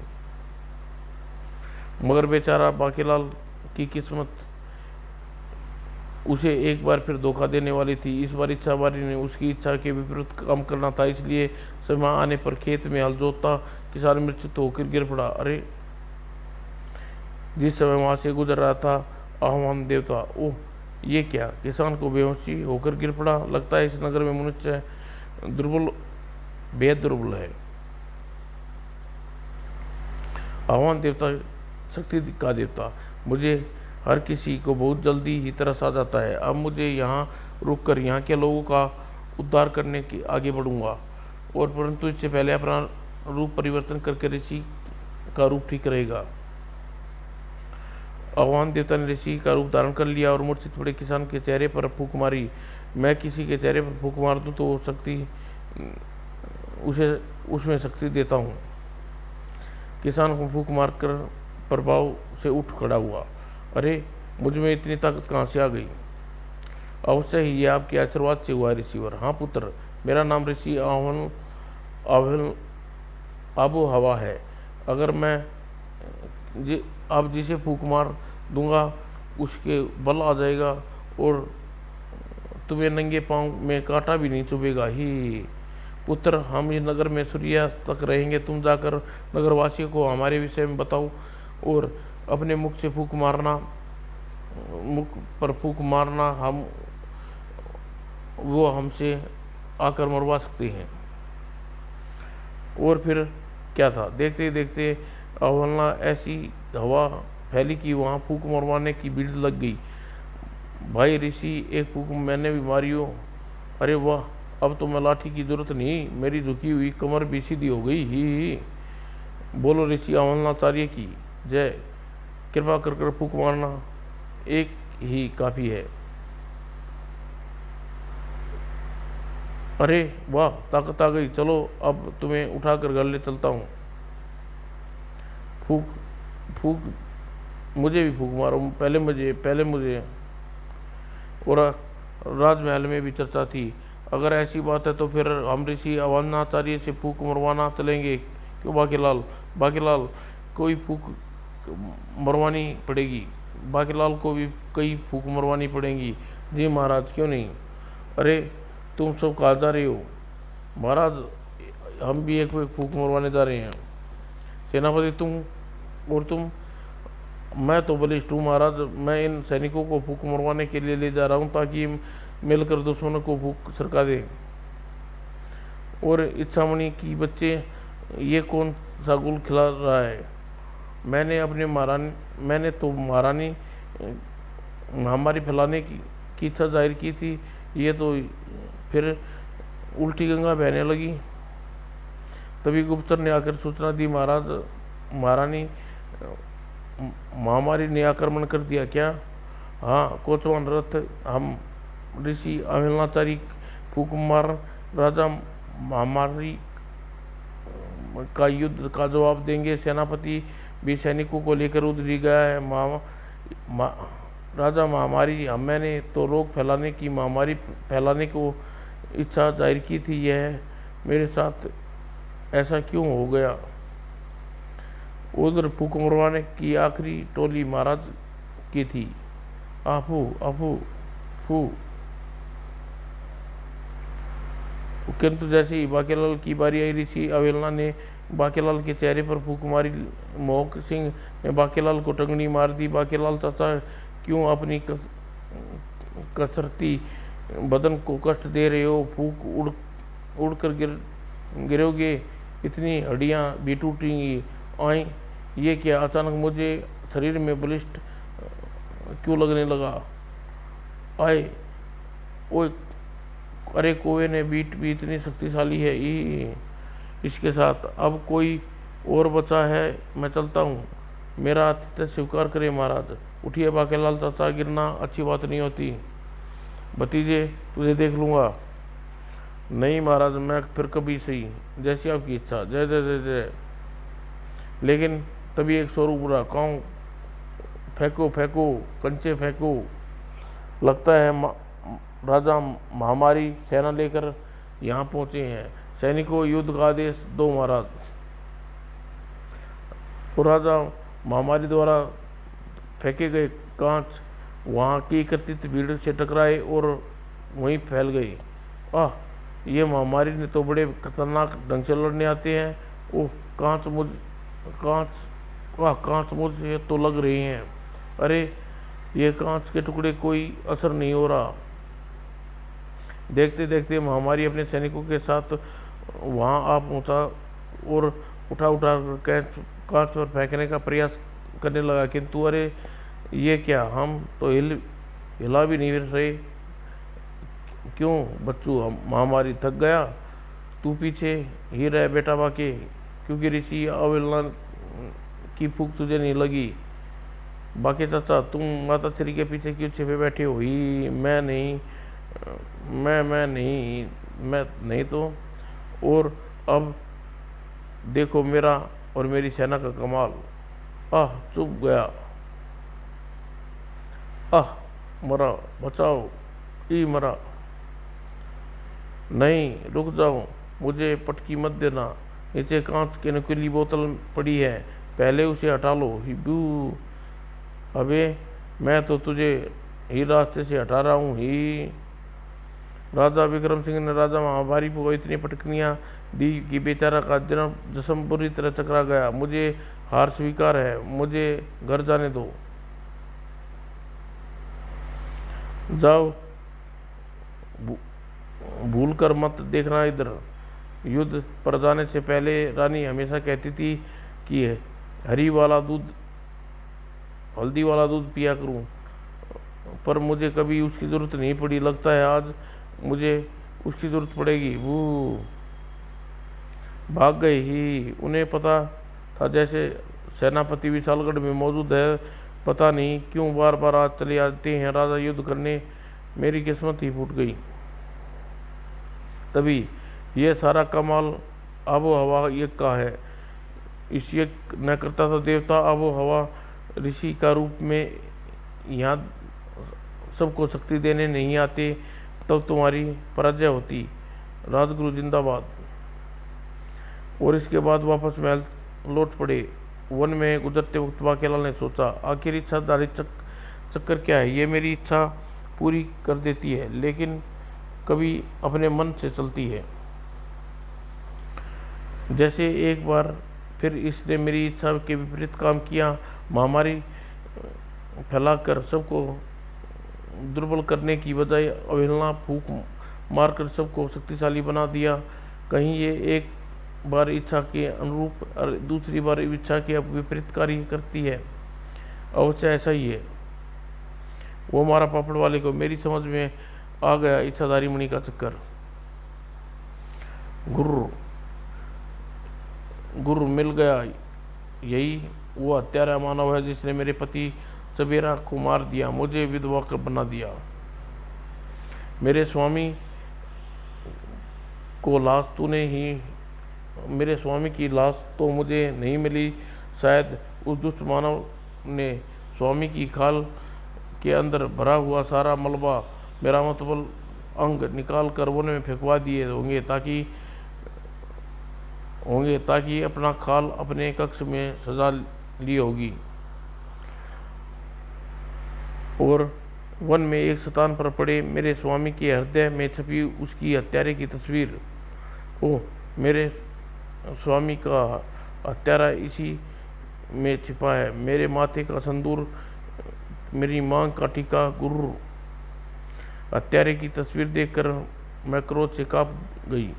मगर बेचारा बाकीलाल की किस्मत उसे एक बार फिर धोखा देने वाली थी। इस बार इच्छाबारी ने उसकी इच्छा के विपरीत काम करना था, इसलिए समय आने पर खेत में हल जोतता किसान मूर्छित होकर गिर पड़ा। अरे, जिस समय वहां से गुजर रहा था आह्वान देवता, ओह ये क्या! किसान को बेहोशी होकर गिर पड़ा। लगता है इस नगर में मनुष्य दुर्बल, बेहद दुर्बल है। आह्वान देवता शक्ति का देवता। मुझे हर किसी को बहुत जल्दी ही तरस आ जाता है। अब मुझे यहाँ रुककर यहाँ के लोगों का उद्धार करने की आगे बढ़ूंगा, और परंतु इससे पहले अपना रूप परिवर्तन करके ऋषि का रूप ठीक रहेगा। आह्वान देवता ने ऋषि का रूप धारण कर लिया और मूर्छित पड़े किसान के चेहरे पर फूंक मारी। मैं किसी के चेहरे पर फूंक मार दूं तो उसमें शक्ति देता हूँ। किसान को फूंक मारकर प्रभाव से उठ खड़ा हुआ। अरे, मुझ में इतनी ताकत कहाँ से आ गई? अवश्य ही ये आपके आशीर्वाद से हुआ ऋषिवर। हाँ पुत्र, मेरा नाम ऋषि आबो हवा है। अगर मैं अब जिसे फूंक मार दूंगा उसके बल आ जाएगा और तुम्हें नंगे पांव में कांटा भी नहीं चुभेगा। ही पुत्र, हम इस नगर में सूर्यास्त तक रहेंगे। तुम जाकर नगरवासियों को हमारे विषय में बताओ और अपने मुख पर फूंक मारना वो हमसे आकर मरवा सकते हैं। और फिर क्या था, देखते ही देखते अवलना ऐसी हवा फैली कि वहाँ फूंक मरवाने की भीड़ लग गई। भाई ऋषि, एक फूंक मैंने भी मारी हो। अरे वाह, अब तो मैं लाठी की जरूरत नहीं, मेरी झुकी हुई कमर भी सीधी हो गई। ही बोलो ऋषि अवलनाचार्य की जय। कृपा कर फूंक मारना एक ही काफी है। अरे वाह, ताकत आ गई। चलो अब तुम्हें उठाकर घर ले चलता हूँ। फूक मुझे भी फूंक मारो, पहले मुझे। और राजमहल में भी चर्चा थी। अगर ऐसी बात है तो फिर हम ऋषि अवलनाचार्य से फूंक मरवाना चलेंगे। क्यों बाकीलाल कोई फूंक मरवानी पड़ेगी। बाकीलाल को भी कई फूंक मरवानी पड़ेंगी। जी महाराज, क्यों नहीं। अरे, तुम सब कहाँ जा रहे हो? महाराज, हम भी एक फूंक मरवाने जा रहे हैं। सेनापति, तुम? मैं तो बलिष्ठ हूँ महाराज। मैं इन सैनिकों को फूंक मरवाने के लिए ले जा रहा हूँ ताकि मिलकर दुश्मनों को फूंक सरका दें। और इच्छामणि की बच्चे, ये कौन सा गुल खिला रहा है? मैंने तो महारानी महामारी फैलाने की इच्छा जाहिर की थी, ये तो फिर उल्टी गंगा बहने लगी। तभी गुप्तर ने आकर सूचना दी, महारानी महामारी ने आक्रमण कर दिया क्या? हाँ, कोचवान रथ हम ऋषि अविलनाचारी फूक मार राजा महामारी का युद्ध का जवाब देंगे। सेनापति भी सैनिकों को लेकर उधरी गया है। राजा महामारी, मैंने तो रोग फैलाने की महामारी फैलाने को इच्छा जाहिर की थी, यह मेरे साथ ऐसा क्यों हो गया? उधर फूक मरवाने की आखिरी टोली महाराज की थी। आफू आफू फू। किंतु जैसे ही बाकेलाल की बारी आई, ऋषि अवेलना ने बाकेलाल के चेहरे पर फूक मारी। मोहक सिंह ने बाकेलाल को टंगनी मार दी। बाकेलाल चाचा, क्यों अपनी कसरती बदन को कष्ट दे रहे हो? फूक उड़कर गिरोगे, इतनी हड्डियां भी टूटेंगी। आई ये क्या? अचानक मुझे शरीर में बलिष्ठ क्यों लगने लगा? आए ओए, अरे कोए ने बीट भी इतनी शक्तिशाली है। इसके साथ अब कोई और बचा है, मैं चलता हूँ। मेरा आतिथ्य स्वीकार करे महाराज। उठिए बाकेलाल चाचा, गिरना अच्छी बात नहीं होती। भतीजे, तुझे देख लूँगा। नहीं महाराज, मैं फिर कभी सही, जैसी आपकी इच्छा। जय जय जय जय। लेकिन तभी एक स्वरूप बुरा, कौन? फेंको फेंको, कंचे फेंको। लगता है राजा महामारी सेना लेकर यहाँ पहुँचे हैं। सैनिकों, युद्ध का आदेश दो महाराज। तो राजा महामारी द्वारा फेंके गए कांच वहाँ की एकत्रित भीड़ से टकराए और वहीं फैल गए। ये महामारी ने तो बड़े खतरनाक ढंग से लड़ने आते हैं। ओह, कांच मुझे तो लग रही हैं। अरे ये कांच के टुकड़े, कोई असर नहीं हो रहा। देखते देखते महामारी अपने सैनिकों के साथ वहां आ पहुंचा और उठा कांच पर फेंकने का प्रयास करने लगा। किंतु अरे ये क्या, हम तो हिला भी नहीं रहे। क्यों बच्चू, महामारी थक गया? तू पीछे ही रह बेटा बाके, क्योंकि ऋषि अवेलना की फूक तुझे नहीं लगी। बाकी चाचा, तुम माता श्री के पीछे क्यों छिपे बैठे हो? ही मैं नहीं तो। और अब देखो मेरा और मेरी सेना का कमाल। चुप गया। मरा, बचाओ। मरा। नहीं, रुक जाओ, मुझे पटकी मत देना। नीचे कांच की नुकीली बोतल पड़ी है, पहले उसे हटा लो। हिबू, अबे मैं तो तुझे ही रास्ते से हटा रहा हूँ। राजा विक्रम सिंह ने राजा महामारी को इतनी पटकनियाँ दी कि बेचारा का जिस्म बुरी तरह चकरा गया। मुझे हार स्वीकार है, मुझे घर जाने दो। जाओ, भूल कर मत देखना इधर। युद्ध पर जाने से पहले रानी हमेशा कहती थी कि हल्दी वाला दूध पिया करूं, पर मुझे कभी उसकी ज़रूरत नहीं पड़ी। लगता है आज मुझे उसकी ज़रूरत पड़ेगी। वो भाग गए ही। उन्हें पता था जैसे सेनापति विशालगढ़ में मौजूद है। पता नहीं क्यों बार बार आज चले आते हैं राजा युद्ध करने। मेरी किस्मत ही फूट गई। तभी ये सारा कमाल आबो हवा यज्ञ का है। इस यज्ञ न करता था देवता आबो हवा ऋषि का रूप में यहाँ सबको शक्ति देने नहीं आते, तब तुम्हारी पराजय होती। राजगुरु जिंदाबाद। और इसके बाद वापस महल लौट पड़े। वन में गुजरते वक्त बाकेलाल ने सोचा, आखिर इच्छाधारी चक्कर क्या है? ये मेरी इच्छा पूरी कर देती है, लेकिन कभी अपने मन से चलती है। जैसे एक बार फिर इसने मेरी इच्छा के विपरीत काम किया। महामारी फैलाकर सबको दुर्बल करने की बजाय अवहेलना फूक मारकर सबको शक्तिशाली बना दिया। कहीं ये एक बार इच्छा के अनुरूप और दूसरी बार इच्छा के विपरीत कार्य करती है। अवश्य ऐसा ही है। वो मारा पापड़ वाले को। मेरी समझ में आ गया इच्छाधारी मणि का चक्कर। गुरु गुरु मिल गया, यही वो हत्यारा मानव है जिसने मेरे पति चबेरा को मार दिया, मुझे विधवा कर बना दिया। मेरे स्वामी को लाश तूने ही मेरे स्वामी की लाश तो मुझे नहीं मिली, शायद उस दुष्ट मानव ने स्वामी की खाल के अंदर भरा हुआ सारा मलबा, मेरा मतलब अंग, निकाल कर वन में फेंकवा दिए होंगे ताकि अपना खाल अपने कक्ष में सजा ली होगी। और वन में एक स्थान पर पड़े मेरे स्वामी के हृदय में छपी उसकी हत्यारे की तस्वीर। ओह, मेरे स्वामी का हत्यारा इसी में छिपा है। मेरे माथे का संदूर, मेरी मांग का टीका। गुरु हत्यारे की तस्वीर देखकर मैं क्रोध से कांप गई।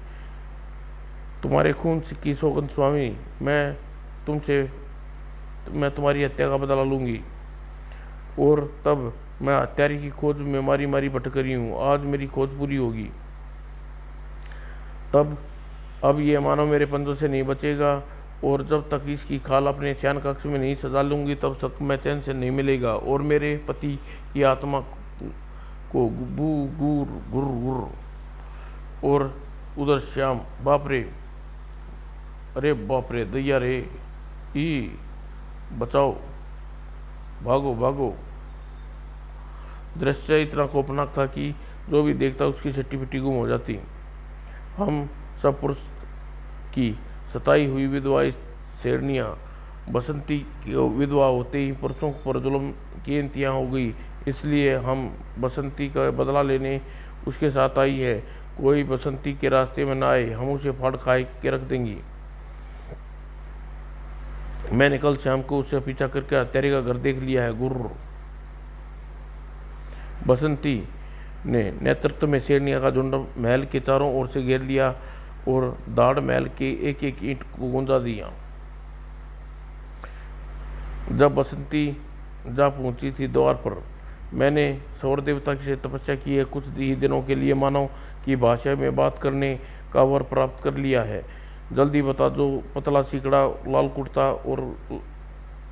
तुम्हारे खून की सौगंध स्वामी, मैं तुम्हारी हत्या का बदला लूंगी। और तब मैं हत्यारे की खोज में मारी मारी भटक रही हूँ। आज मेरी खोज पूरी होगी। तब अब ये मानव मेरे पंजों से नहीं बचेगा, और जब तक इसकी खाल अपने शयन कक्ष में नहीं सजा लूंगी तब तक मैं चैन से नहीं मिलेगा। और मेरे पति की आत्मा को बू गुर गुर गुर। और उधर श्याम, बाप रे, अरे बाप रे, दैया रे, ई बचाओ, भागो भागो। दृश्य इतना कोपनाक था कि जो भी देखता उसकी सट्टी पिट्टी गुम हो जाती। हम सब पुरुष की सताई हुई विधवा शेरनियाँ बसंती की विधवा होते ही पुरुषों पर जुल्म की इंतहा हो गई, इसलिए हम बसंती का बदला लेने उसके साथ आई है। कोई बसंती के रास्ते में ना आए, हम उसे फाड़ खाए के रख देंगी। मैंने कल शाम को उससे पीछा करके हत्यारे का घर देख लिया है। गुर्र। बसंती ने नेतृत्व में शेरनिया का झुंड महल के चारों ओर से घेर लिया और दाढ़ महल के एक एक ईंट को गूंजा दिया। जब बसंती जा पहुंची थी द्वार पर, मैंने सौर देवता से तपस्या की है। कुछ ही दिनों के लिए मानव की भाषा में बात करने का वर प्राप्त कर लिया है। जल्दी बता, जो पतला सिकड़ा, लाल कुर्ता और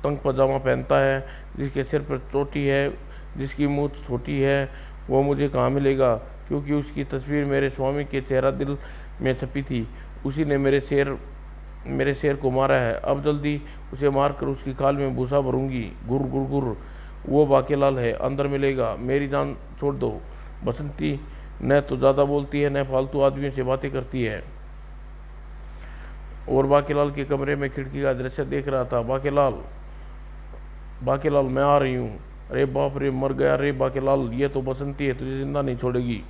तंग पजामा पहनता है, जिसके सिर पर चोटी है, जिसकी मूंछ छोटी है, वो मुझे कहाँ मिलेगा? क्योंकि उसकी तस्वीर मेरे स्वामी के चेहरा दिल में छपी थी। उसी ने मेरे शेर को मारा है। अब जल्दी उसे मारकर उसकी खाल में भूसा भरूंगी। गुर गुर गुर। वो बाकेलाल है, अंदर मिलेगा। मेरी जान छोड़ दो। बसंती न तो ज़्यादा बोलती है, न फालतू आदमियों से बातें करती है। और बाकेलाल के कमरे में खिड़की का दृश्य देख रहा था। बाकेलाल मैं आ रही हूँ। अरे बाप रे, मर गया रे बाकेलाल, ये तो बसंती है, तुझे जिंदा नहीं छोड़ेगी।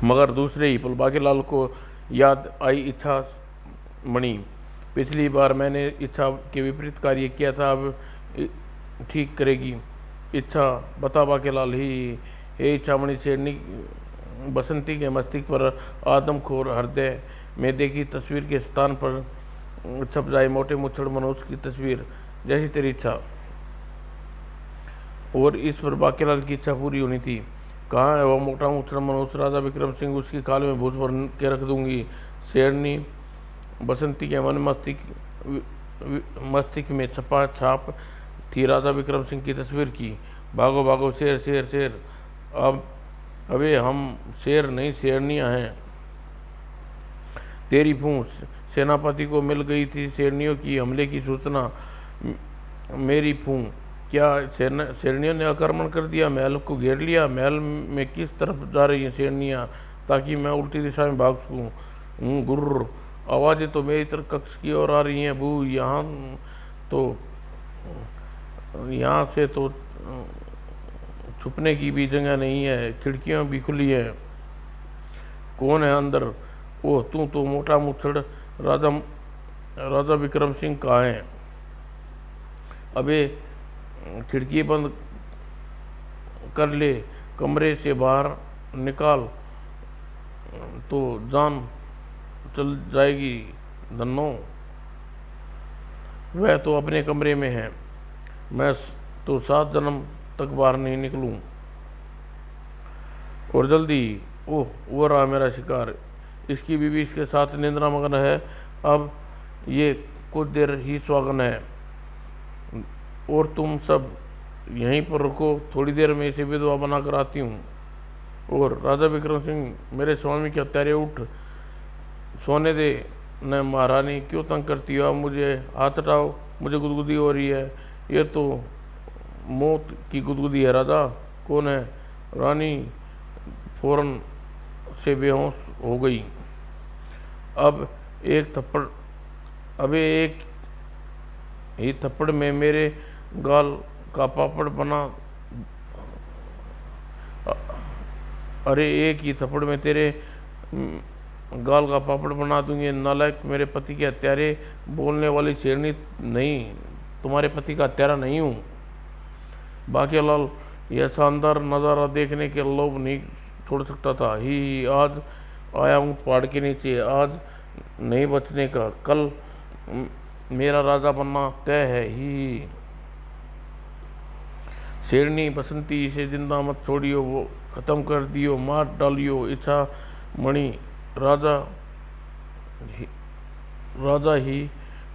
मगर दूसरे ही पल बाकेलाल को याद आई इच्छा मणि। पिछली बार मैंने इच्छा के विपरीत कार्य किया था, अब ठीक करेगी। इच्छा बता बाकेलाल ही। हे इच्छा मणि शेरनी, बसंती के मस्तिष्क पर आदमखोर हृदय में देखी तस्वीर के स्थान पर छप जाए मोटे मुच्छड़ मनोज की तस्वीर, जैसी तेरी इच्छा। और इस पर बाकेलाल की इच्छा पूरी होनी थी। कहाँ है वह मोटा मुच्छड़ मनोज? राजा विक्रम सिंह, उसकी खाल में भूस भर के रख दूंगी। शेरनी बसंती के मन मस्तिष्क में छपा छाप थी राजा विक्रम सिंह की तस्वीर की। भागो भागो शेर शेर शेर। अब अबे हम शेर नहीं शेरनियाँ हैं। तेरी पूंछ। सेनापति को मिल गई थी शेरनियों की हमले की सूचना। मेरी पूंछ। क्या शेरनियों ने आक्रमण कर दिया? महल को घेर लिया? महल में किस तरफ जा रही हैं शेरनियाँ, ताकि मैं उल्टी दिशा में भाग सकूँ? गुर्र। आवाज़ें तो मेरी तरफ कक्ष की ओर आ रही हैं। बू, यहाँ से तो छुपने की भी जगह नहीं है, खिड़कियाँ भी खुली है। कौन है अंदर? ओह, तू तो मोटा मुच्छड़ राजा विक्रम सिंह कहाँ है? अबे खिड़की बंद कर ले, कमरे से बाहर निकाल तो जान चल जाएगी धन्नो। वह तो अपने कमरे में है। मैं तो 7 जन्म तक बाहर नहीं निकलूं। और जल्दी, ओह वो रहा मेरा शिकार। इसकी बीवी इसके साथ निंद्रा मगन है। अब ये कुछ देर ही स्वागन है, और तुम सब यहीं पर रुको, थोड़ी देर में इसे विधवा बना कर आती हूँ। और राजा विक्रम सिंह, मेरे स्वामी के हत्यारे, उठ, सोने दे न महारानी, क्यों तंग करती हो? आप मुझे हाथ हटाओ, मुझे गुदगुदी हो रही है। ये तो मौत की गुदगुदी है। राजा, कौन है? रानी फौरन से बेहोश हो गई। अब एक ही थप्पड़ में मेरे गाल का पापड़ बना, अरे एक ही थप्पड़ में तेरे गाल का पापड़ बना दूंगी। नालायक, मेरे पति के हत्यारे, बोलने वाली शेरनी नहीं, तुम्हारे पति का हत्यारा नहीं हूँ। बाकीलाल यह शानदार नज़ारा देखने के लोभ नहीं छोड़ सकता था। ही आज आया हूँ पहाड़ के नीचे, आज नहीं बचने का। कल मेरा राजा बनना तय है। ही शेरनी बसंती, इसे जिंदा मत छोड़ियो, वो खत्म कर दियो, मार डालियो। इच्छा मणि, राजा ही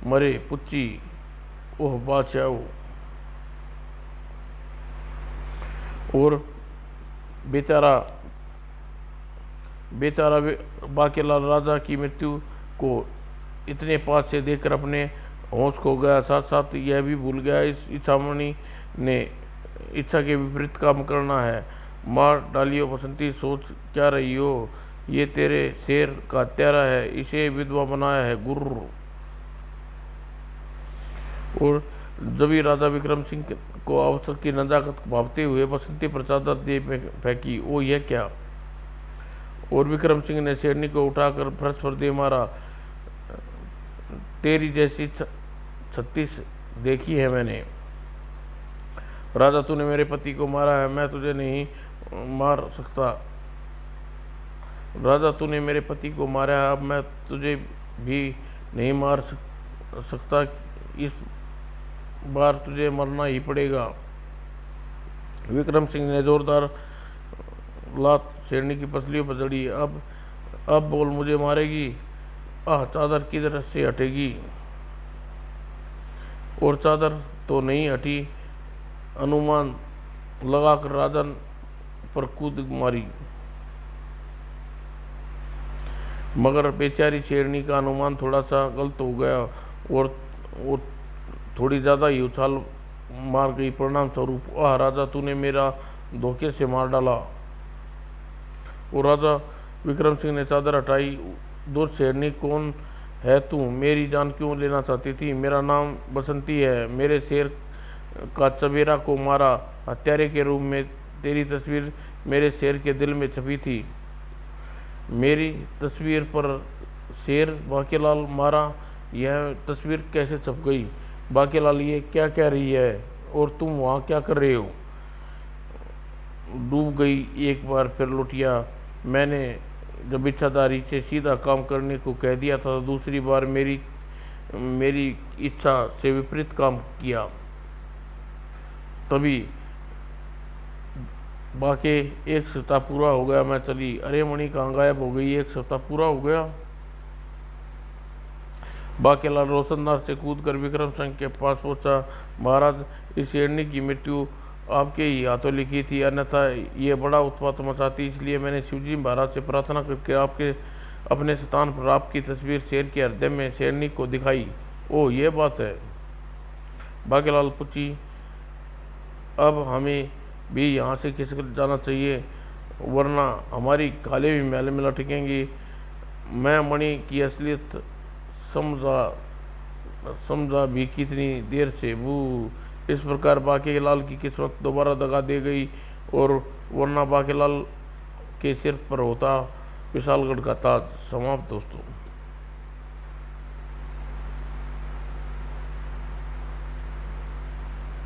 मरे पुच्ची, ओह बादशाह। और बेचारा बाकीलाल राजा की मृत्यु को इतने पास से देखकर अपने होश खो गया, साथ साथ यह भी भूल गया इस इच्छामणि ने इच्छा के विपरीत काम करना है। मार डालियो बसंती, सोच क्या रही हो? ये तेरे शेर का हत्यारा है, इसे विधवा बनाया है, गुर्र। और जब ही राजा विक्रम सिंह को अवसर की नजाकत भावते हुए बसंती पर चादर दे फेंकी। ओ यह क्या? और विक्रम सिंह ने शेरनी को उठाकर फर्श पर दे मारा। तेरी जैसी 36 देखी है मैंने। राजा, तूने मेरे पति को मारा है, मैं तुझे नहीं मार सकता। राजा, तूने मेरे पति को मारा है, अब मैं तुझे भी नहीं मार सकता। इस बार तुझे मरना ही पड़ेगा। विक्रम सिंह ने जोरदार लात शेरनी की पसलियों पर जड़ी। अब बोल, मुझे मारेगी? आह, चादर किधर से हटेगी? और चादर तो नहीं हटी। अनुमान लगाकर राजा पर कूद मारी, मगर बेचारी शेरनी का अनुमान थोड़ा सा गलत हो गया और थोड़ी ज़्यादा ही उछाल मार गई। परिणाम स्वरूप, आह राजा, तूने मेरा धोखे से मार डाला। और राजा विक्रम सिंह ने चादर हटाई। दुष्ट शेरनी, कौन है तू? मेरी जान क्यों लेना चाहती थी? मेरा नाम बसंती है। मेरे शेर का चबेरा को मारा, हत्यारे के रूप में तेरी तस्वीर मेरे शेर के दिल में छपी थी। मेरी तस्वीर पर शेर बाकीलाल मारा, यह तस्वीर कैसे छप गई? बाकीलाल, ये क्या कह रही है? और तुम वहाँ क्या कर रहे हो? डूब गई एक बार फिर लुटिया। मैंने जब इच्छाधारी से सीधा काम करने को कह दिया था, दूसरी बार मेरी इच्छा से विपरीत काम किया। तभी बाकी एक सप्ताह पूरा हो गया, मैं चली। अरे मणि कहाँ गायब हो गई? एक सप्ताह पूरा हो गया। बाकीलाल रोशनदार से कूदकर विक्रम सिंह के पास पहुंचा। महाराज, इस शेरनी की मृत्यु आपके ही हाथों लिखी थी, अन्यथा ये बड़ा उत्पात मचाती। इसलिए मैंने शिवजी महाराज से प्रार्थना करके आपके अपने स्थान पर आपकी तस्वीर शेर के हृदय में शेरनी को दिखाई। ओह, ये बात है। बाकीलाल पूछी, अब हमें भी यहाँ से खिसक जाना चाहिए, वरना हमारी काले भी मैल में लटकेंगी। मैं मणि की असलियत समझा भी कितनी देर से। वो इस प्रकार बाकीलाल की किस्मत दोबारा दगा दे गई, और वरना बाकीलाल के सिर पर होता विशालगढ़ का ताज। समाप्त दोस्तों।